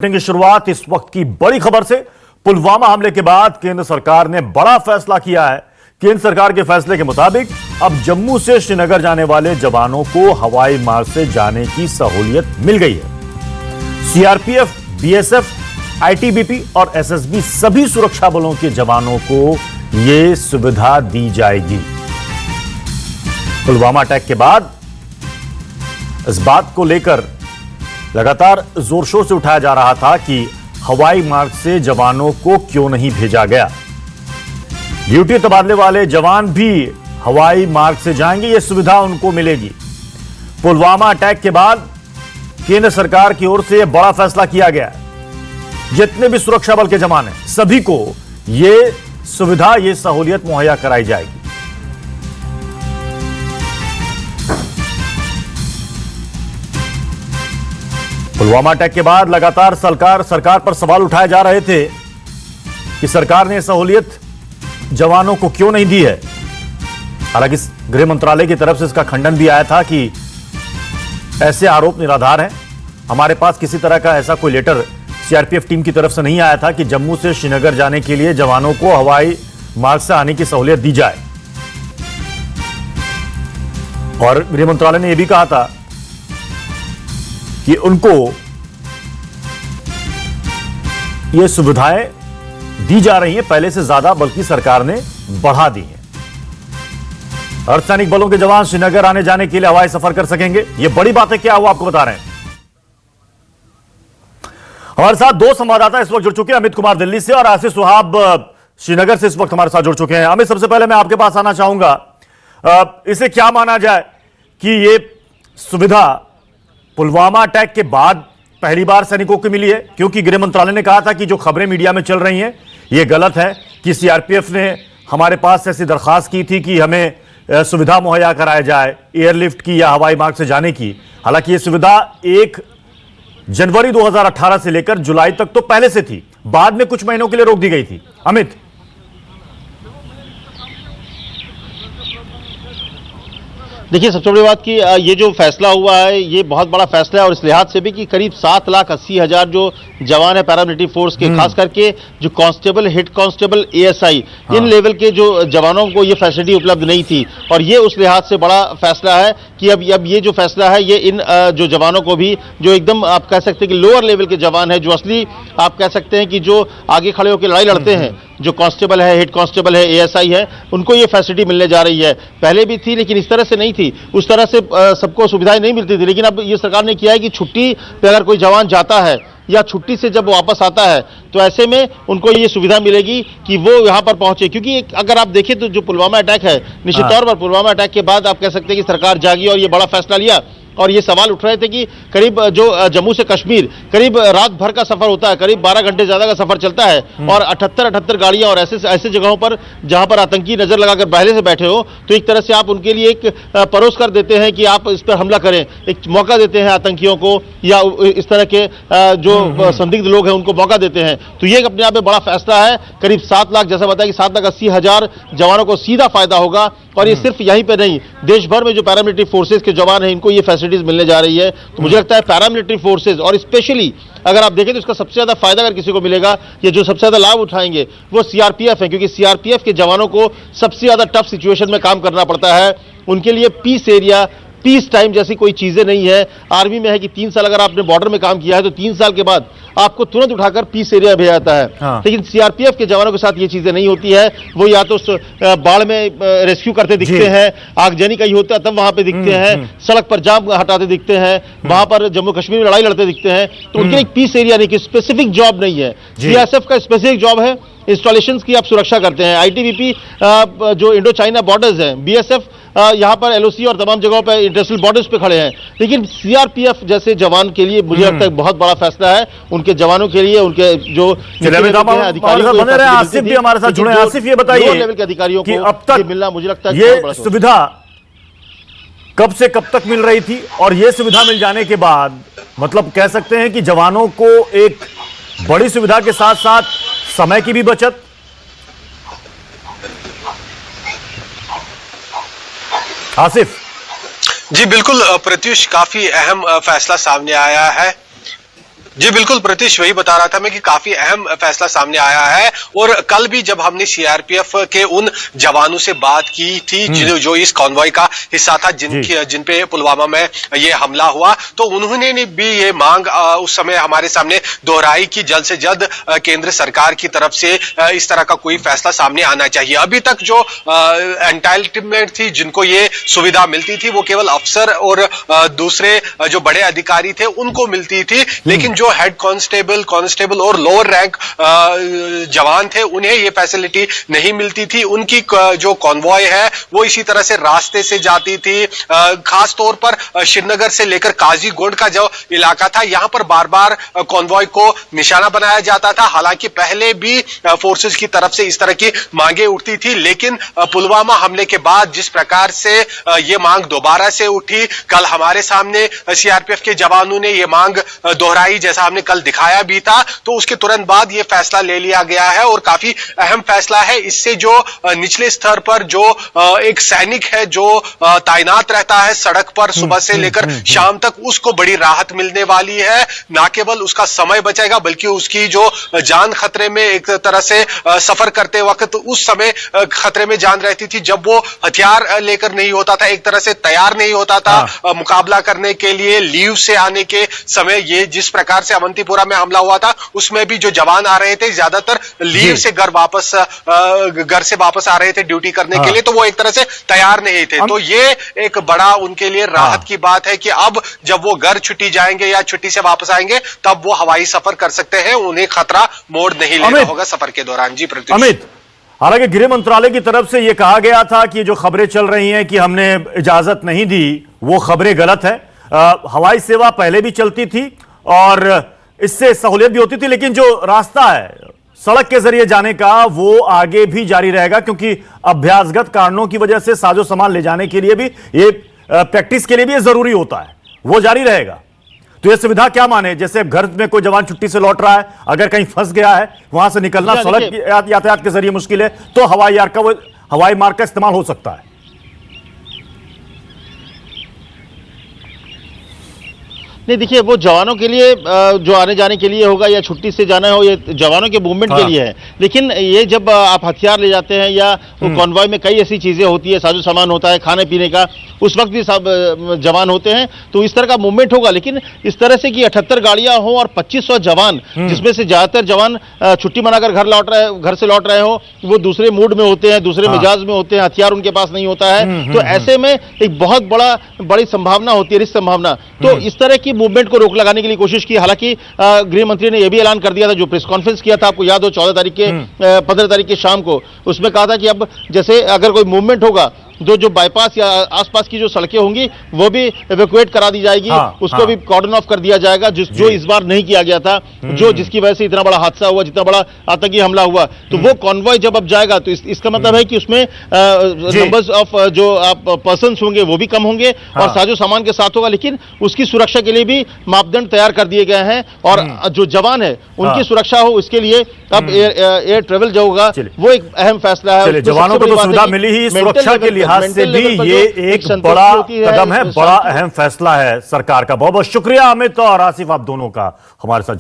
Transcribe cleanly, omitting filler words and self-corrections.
की शुरुआत इस वक्त की बड़ी खबर से। पुलवामा हमले के बाद केंद्र सरकार ने बड़ा फैसला किया है। केंद्र सरकार के फैसले के मुताबिक अब जम्मू से श्रीनगर जाने वाले जवानों को हवाई मार्ग से जाने की सहूलियत मिल गई है। सीआरपीएफ, बीएसएफ, आईटीबीपी और एसएसबी सभी सुरक्षा बलों के जवानों को यह सुविधा दी जाएगी। पुलवामा अटैक के बाद इस बात को लेकर लगातार जोर शोर से उठाया जा रहा था कि हवाई मार्ग से जवानों को क्यों नहीं भेजा गया। ड्यूटी तबादले वाले जवान भी हवाई मार्ग से जाएंगे, यह सुविधा उनको मिलेगी। पुलवामा अटैक के बाद केंद्र सरकार की ओर से यह बड़ा फैसला किया गया है। जितने भी सुरक्षा बल के जवान हैं सभी को यह सुविधा, यह सहूलियत मुहैया कराई जाएगी। पुलवामा अटैक के बाद लगातार सरकार पर सवाल उठाए जा रहे थे कि सरकार ने सहूलियत जवानों को क्यों नहीं दी है। हालांकि गृह मंत्रालय की तरफ से इसका खंडन भी आया था कि ऐसे आरोप निराधार हैं। हमारे पास किसी तरह का ऐसा कोई लेटर सीआरपीएफ टीम की तरफ से नहीं आया था कि जम्मू से श्रीनगर जाने के लिए जवानों को हवाई मार्ग से आने की सहूलियत दी जाए। और गृह मंत्रालय ने यह भी कहा था कि उनको ये सुविधाएं दी जा रही हैं पहले से ज्यादा, बल्कि सरकार ने बढ़ा दी हैं। अर्धसैनिक बलों के जवान श्रीनगर आने जाने के लिए हवाई सफर कर सकेंगे। ये बड़ी बात है क्या, वो आपको बता रहे हैं। हमारे साथ दो संवाददाता इस वक्त जुड़ चुके हैं, अमित कुमार दिल्ली से और आशीष सुहाब श्रीनगर से इस वक्त हमारे साथ जुड़ चुके हैं। अमित, सबसे पहले मैं आपके पास आना चाहूंगा, इसे क्या माना जाए कि ये सुविधा पुलवामा अटैक के बाद पहली बार सैनिकों को मिली है? क्योंकि गृह मंत्रालय ने कहा था कि जो खबरें मीडिया में चल रही हैं ये गलत है, कि सीआरपीएफ ने हमारे पास ऐसी दरखास्त की थी कि हमें सुविधा मुहैया कराया जाए एयरलिफ्ट की या हवाई मार्ग से जाने की। हालांकि ये सुविधा 1 जनवरी 2018 से लेकर जुलाई तक तो पहले से थी, बाद में कुछ महीनों के लिए रोक दी गई थी। अमित, देखिए, सबसे बड़ी बात कि ये जो फैसला हुआ है ये बहुत बड़ा फैसला है, और इस लिहाज से भी कि करीब 7,80,000 जो जवान है पैरामिलिट्री फोर्स के, खास करके जो constable, head constable, ASI, in level के जो जवानों को ये फैसिलिटी उपलब्ध नहीं थी। और ये उस लिहाज से बड़ा फैसला है कि अब ये जो फैसला है ये इन जो जवानों को भी, जो एकदम आप कह सकते हैं कि लोअर लेवल के जवान है, जो असली आप कह सकते हैं कि जो आगे खड़े होकर लड़ाई लड़ते हैं, जो कांस्टेबल है, हेड कांस्टेबल है, एएसआई है, उनको ये फैसिलिटी मिलने जा रही है। पहले भी थी लेकिन इस तरह से नहीं थी, उस तरह से सबको सुविधाएं नहीं मिलती थी। लेकिन अब ये सरकार ने किया है कि छुट्टी पे अगर कोई जवान जाता है या छुट्टी से जब वापस आता है तो ऐसे में उनको ये सुविधा मिलेगी कि वो यहाँ पर पहुंचे। क्योंकि अगर आप देखें तो जो पुलवामा अटैक है, निश्चित तौर पर पुलवामा अटैक के बाद आप कह सकते हैं कि सरकार जागी और ये बड़ा फैसला लिया। और ये सवाल उठ रहे थे कि करीब जो जम्मू से कश्मीर करीब रात भर का सफर होता है, करीब 12 घंटे ज्यादा का सफर चलता है, और 78 गाड़ियां, और ऐसे जगहों पर जहां पर आतंकी नजर लगाकर पहले से बैठे हो, तो एक तरह से आप उनके लिए एक परोस कर देते हैं कि आप इस पर हमला करें, एक मौका देते हैं आतंकियों को, या इस तरह के जो संदिग्ध लोग हैं उनको मौका देते हैं। तो ये अपने आप में बड़ा फैसला है। करीब 7 लाख, जैसा बताया कि 7,80,000 जवानों को सीधा फायदा होगा। और ये सिर्फ यहीं पे नहीं, देश भर में जो पैरामिलिट्री फोर्सेज के जवान हैं इनको ये फैसिलिटीज मिलने जा रही है। तो मुझे लगता है पैरामिलिट्री फोर्सेज, और स्पेशली अगर आप देखें तो इसका सबसे ज्यादा फायदा अगर किसी को मिलेगा, ये जो सबसे ज्यादा लाभ उठाएंगे वो सीआरपीएफ है। क्योंकि सीआरपीएफ के जवानों को सबसे ज्यादा टफ सिचुएशन में काम करना पड़ता है। उनके लिए पीस एरिया, पीस टाइम जैसी कोई चीजें नहीं है। आर्मी में है कि 3 साल अगर आपने बॉर्डर में काम किया है तो 3 साल के बाद आपको तुरंत उठाकर पीस एरिया भेजा जाता है। लेकिन सीआरपीएफ के जवानों के साथ ये चीजें नहीं होती है। वो या तो बाढ़ में रेस्क्यू करते दिखते हैं, आगजनी कहीं होता है तब वहां पे दिखते हैं, सड़क पर जाम हटाते दिखते हैं, वहां पर जम्मू कश्मीर में लड़ाई लड़ते दिखते हैं। तो उनके एक पीस एरिया नहीं, कि स्पेसिफिक जॉब नहीं है। सीएसएफ का स्पेसिफिक जॉब है इंस्टॉलेशंस की, आप सुरक्षा करते हैं। आईटीबीपी जो इंडो चाइना बॉर्डर्स हैं, बीएसएफ यहाँ पर एलओसी और तमाम जगहों पर इंटरनेशनल बॉर्डर्स पे खड़े हैं। लेकिन सीआरपीएफ जैसे जवान के लिए मुझे लगता है बहुत बड़ा फैसला है, उनके जवानों के लिए, उनके जो अधिकारियों बने रहे। आसिफ भी हमारे साथ जुड़े हैं। आसिफ, ये बताइए लेवल के अधिकारियों को अब तक मिलना, मुझे लगता है ये सुविधा कब से कब तक मिल रही थी, और ये सुविधा मिल जाने के बाद मतलब कह सकते हैं कि जवानों को एक बड़ी सुविधा के साथ साथ समय की भी बचत। आसिफ जी बिल्कुल प्रत्युष, काफी अहम फैसला सामने आया है। जी बिल्कुल प्रतीश, वही बता रहा था मैं कि काफी अहम फैसला सामने आया है। और कल भी जब हमने सीआरपीएफ के उन जवानों से बात की थी जो इस कॉन्वॉय का हिस्सा था, जिन पे पुलवामा में ये हमला हुआ, तो उन्होंने भी ये मांग उस समय हमारे सामने दोहराई कि जल्द से जल्द केंद्र सरकार की तरफ से इस तरह का कोई फैसला सामने आना चाहिए। अभी तक जो एंटाइटलमेंट थी, जिनको ये सुविधा मिलती थी, वो केवल अफसर और दूसरे जो बड़े अधिकारी थे उनको मिलती थी, लेकिन जो हेड कांस्टेबल और लोअर रैंक जवान थे उन्हें यह फैसिलिटी नहीं मिलती थी। उनकी जो कॉन्वॉय है वो इसी तरह से रास्ते से जाती थी। खास तौर पर श्रीनगर से लेकर काजीगुंड का जो इलाका था, यहां पर बार बार कॉन्वॉय को निशाना बनाया जाता था। हालांकि पहले भी फोर्सेस की तरफ से इस तरह की मांगे उठती थी, लेकिन पुलवामा हमले के बाद जिस प्रकार से यह मांग दोबारा से उठी, कल हमारे सामने सीआरपीएफ के जवानों ने यह मांग दोहराई, जैसा हमने कल दिखाया भी था, तो उसके तुरंत बाद यह फैसला ले लिया गया है। और काफी अहम फैसला है। इससे जो निचले स्तर पर जो एक सैनिक है जो तैनात रहता है सड़क पर सुबह से लेकर शाम तक, उसको बड़ी राहत मिलने वाली है। ना केवल उसका समय बचेगा, बल्कि उसकी जो जान खतरे में एक तरह से सफर करते वक्त उस समय खतरे में जान रहती थी, जब वो हथियार लेकर नहीं होता था, एक तरह से तैयार नहीं होता था मुकाबला करने के लिए। लीव से आने के समय ये जिस प्रकार से अवंतीपुरा में हमला हुआ था, उसमें भी जो जवान आ रहे थे ज्यादातर लीव से घर से वापस आ रहे थे ड्यूटी करने के लिए, तो वो एक तरह से तैयार नहीं थे। तो ये एक बड़ा उनके लिए राहत की बात है कि अब जब वो घर छुट्टी जाएंगे या छुट्टी से वापस आएंगे, तब वो हवाई सफर कर सकते हैं, उन्हें खतरा मोड़ नहीं लेना होगा सफर के दौरान। जी प्रतीश। अमित, हालांकि गृह मंत्रालय की तरफ से यह कहा गया था कि जो खबरें चल रही हैं कि हमने इजाजत नहीं दी, वो खबरें गलत है। हवाई सेवा पहले भी चलती थी और इससे सहूलियत भी होती थी, लेकिन जो रास्ता है सड़क के जरिए जाने का वो आगे भी जारी रहेगा, क्योंकि अभ्यासगत कारणों की वजह से साजो सामान ले जाने के लिए भी ये प्रैक्टिस के लिए भी ये जरूरी होता है, वो जारी रहेगा। तो ये सुविधा क्या माने, जैसे घर में कोई जवान छुट्टी से लौट रहा है, अगर कहीं फंस गया है, वहां से निकलना सड़क यातायात के जरिए मुश्किल है, तो हवाई मार्ग का इस्तेमाल हो सकता है। नहीं, देखिए, वो जवानों के लिए जो आने जाने के लिए होगा, या छुट्टी से जाना हो, ये जवानों के मूवमेंट के लिए है। लेकिन ये जब आप हथियार ले जाते हैं या कॉन्वॉय में कई ऐसी चीजें होती है, साजो सामान होता है, खाने पीने का, उस वक्त भी सब जवान होते हैं, तो इस तरह का मूवमेंट होगा। लेकिन इस तरह से कि 78 गाड़ियां हो और 2500 जवान, जिसमें से ज्यादातर जवान छुट्टी मनाकर घर से लौट रहे हो, वो दूसरे मूड में होते हैं, दूसरे मिजाज में होते हैं, हथियार उनके पास नहीं होता है, तो ऐसे में एक बहुत बड़ी संभावना होती है, रिस्क संभावना। तो इस तरह की मूवमेंट को रोक लगाने के लिए कोशिश की। हालांकि गृह मंत्री ने यह भी ऐलान कर दिया था, जो प्रेस कॉन्फ्रेंस किया था, आपको याद हो 15 तारीख के शाम को, उसमें कहा था कि अब जैसे अगर कोई मूवमेंट होगा, जो बाईपास या आसपास की जो सड़कें होंगी वो भी इवैक्यूएट करा दी जाएगी, उसको भी कॉर्डन ऑफ कर दिया जाएगा, जो इस बार नहीं किया गया था, जिसकी वजह से इतना बड़ा हादसा हुआ, जितना बड़ा आतंकी हमला हुआ। तो वो कॉन्वॉय जब अब जाएगा, तो इसका मतलब है कि उसमें नंबर्स ऑफ जो आप पर्सन्स होंगे वो भी कम होंगे और साजो सामान के साथ होगा, लेकिन उसकी सुरक्षा के लिए भी मापदंड तैयार कर दिए गए हैं। और जो जवान है उनकी सुरक्षा हो, इसके लिए अब एयर ट्रेवल जो होगा वो एक अहम फैसला है। जवानों को तो सुविधा मिली ही, सुरक्षा के लिहाज से भी ये एक बड़ा कदम है, बड़ा अहम फैसला है सरकार का। बहुत बहुत शुक्रिया अमित और आसिफ, आप दोनों का हमारे साथ